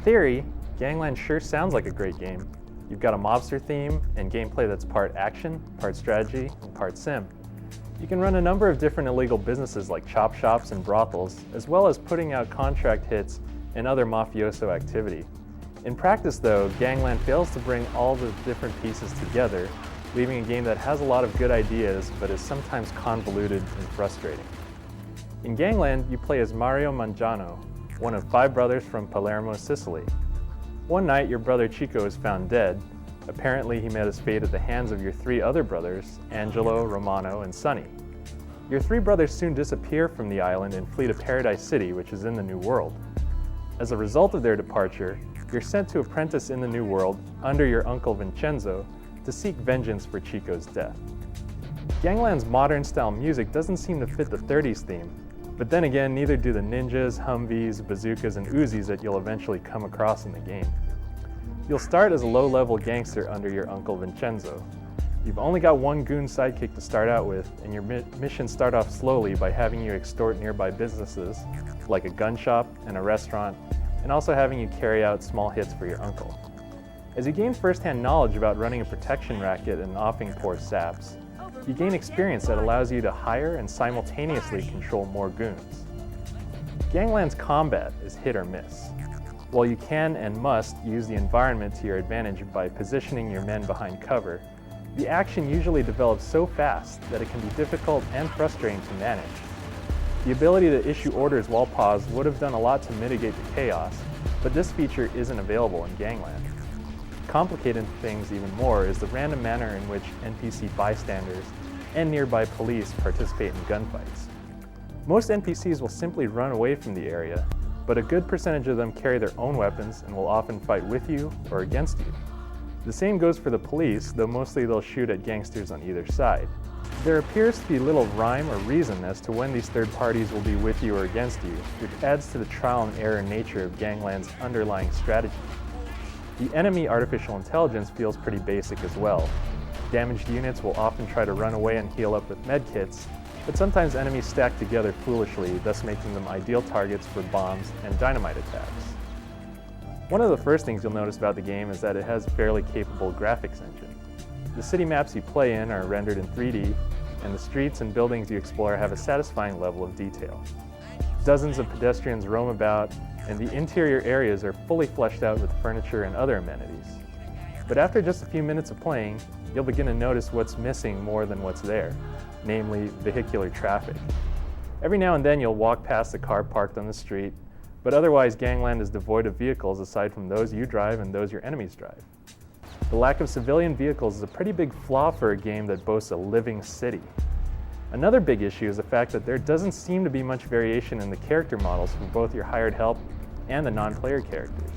theory, Gangland sure sounds like a great game. You've got a mobster theme and gameplay that's part action, part strategy, and part sim. You can run a number of different illegal businesses like chop shops and brothels, as well as putting out contract hits and other mafioso activity. In practice though, Gangland fails to bring all the different pieces together, leaving a game that has a lot of good ideas but is sometimes convoluted and frustrating. In Gangland, you play as Mario Mangiano, one of 5 brothers from Palermo, Sicily. One night, your brother Chico is found dead. Apparently, he met his fate at the hands of your 3 other brothers, Angelo, Romano, and Sonny. Your 3 brothers soon disappear from the island and flee to Paradise City, which is in the New World. As a result of their departure, you're sent to apprentice in the New World under your uncle Vincenzo to seek vengeance for Chico's death. Gangland's modern-style music doesn't seem to fit the 30s theme, but then again, neither do the ninjas, Humvees, bazookas, and Uzis that you'll eventually come across in the game. You'll start as a low-level gangster under your uncle Vincenzo. You've only got one goon sidekick to start out with, and your missions start off slowly by having you extort nearby businesses, like a gun shop and a restaurant, and also having you carry out small hits for your uncle. As you gain first-hand knowledge about running a protection racket and offing poor saps, you gain experience that allows you to hire and simultaneously control more goons. Gangland's combat is hit or miss. While you can and must use the environment to your advantage by positioning your men behind cover, the action usually develops so fast that it can be difficult and frustrating to manage. The ability to issue orders while paused would have done a lot to mitigate the chaos, but this feature isn't available in Gangland. Complicating things even more is the random manner in which NPC bystanders and nearby police participate in gunfights. Most NPCs will simply run away from the area, but a good percentage of them carry their own weapons and will often fight with you or against you. The same goes for the police, though mostly they'll shoot at gangsters on either side. There appears to be little rhyme or reason as to when these third parties will be with you or against you, which adds to the trial and error nature of Gangland's underlying strategy. The enemy artificial intelligence feels pretty basic as well. Damaged units will often try to run away and heal up with medkits, but sometimes enemies stack together foolishly, thus making them ideal targets for bombs and dynamite attacks. One of the first things you'll notice about the game is that it has a fairly capable graphics engine. The city maps you play in are rendered in 3D, and the streets and buildings you explore have a satisfying level of detail. Dozens of pedestrians roam about, and the interior areas are fully fleshed out with furniture and other amenities. But after just a few minutes of playing, you'll begin to notice what's missing more than what's there, namely vehicular traffic. Every now and then you'll walk past a car parked on the street, but otherwise Gangland is devoid of vehicles aside from those you drive and those your enemies drive. The lack of civilian vehicles is a pretty big flaw for a game that boasts a living city. Another big issue is the fact that there doesn't seem to be much variation in the character models for both your hired help and the non-player characters.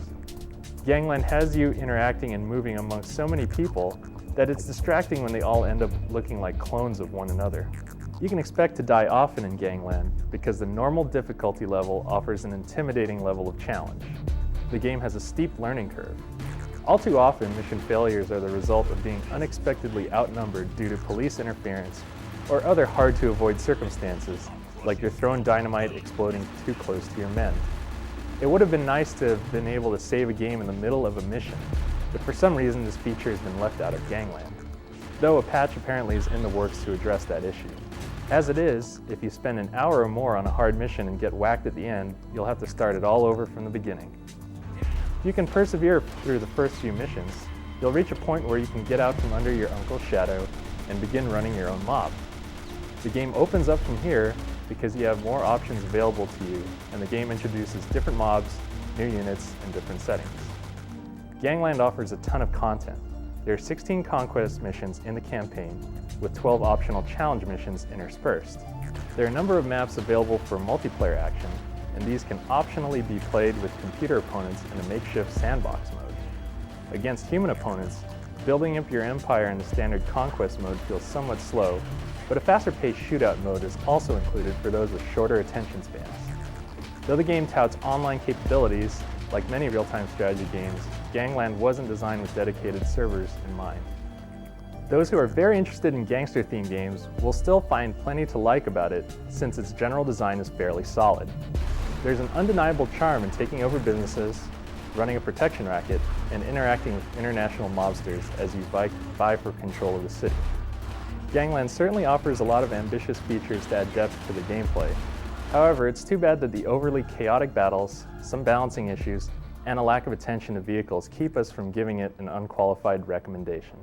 Gangland has you interacting and moving amongst so many people that it's distracting when they all end up looking like clones of one another. You can expect to die often in Gangland because the normal difficulty level offers an intimidating level of challenge. The game has a steep learning curve. All too often, mission failures are the result of being unexpectedly outnumbered due to police interference or other hard-to-avoid circumstances, like you're thrown dynamite exploding too close to your men. It would have been nice to have been able to save a game in the middle of a mission, but for some reason this feature has been left out of Gangland, though a patch apparently is in the works to address that issue. As it is, if you spend an hour or more on a hard mission and get whacked at the end, you'll have to start it all over from the beginning. If you can persevere through the first few missions, you'll reach a point where you can get out from under your uncle's shadow and begin running your own mob. The game opens up from here because you have more options available to you, and the game introduces different mobs, new units, and different settings. Gangland offers a ton of content. There are 16 conquest missions in the campaign, with 12 optional challenge missions interspersed. There are a number of maps available for multiplayer action, and these can optionally be played with computer opponents in a makeshift sandbox mode. Against human opponents, building up your empire in the standard conquest mode feels somewhat slow, but a faster-paced shootout mode is also included for those with shorter attention spans. Though the game touts online capabilities, like many real-time strategy games, Gangland wasn't designed with dedicated servers in mind. Those who are very interested in gangster-themed games will still find plenty to like about it, since its general design is fairly solid. There's an undeniable charm in taking over businesses, running a protection racket, and interacting with international mobsters as you vie for control of the city. Gangland certainly offers a lot of ambitious features to add depth to the gameplay. However, it's too bad that the overly chaotic battles, some balancing issues, and a lack of attention to vehicles keep us from giving it an unqualified recommendation.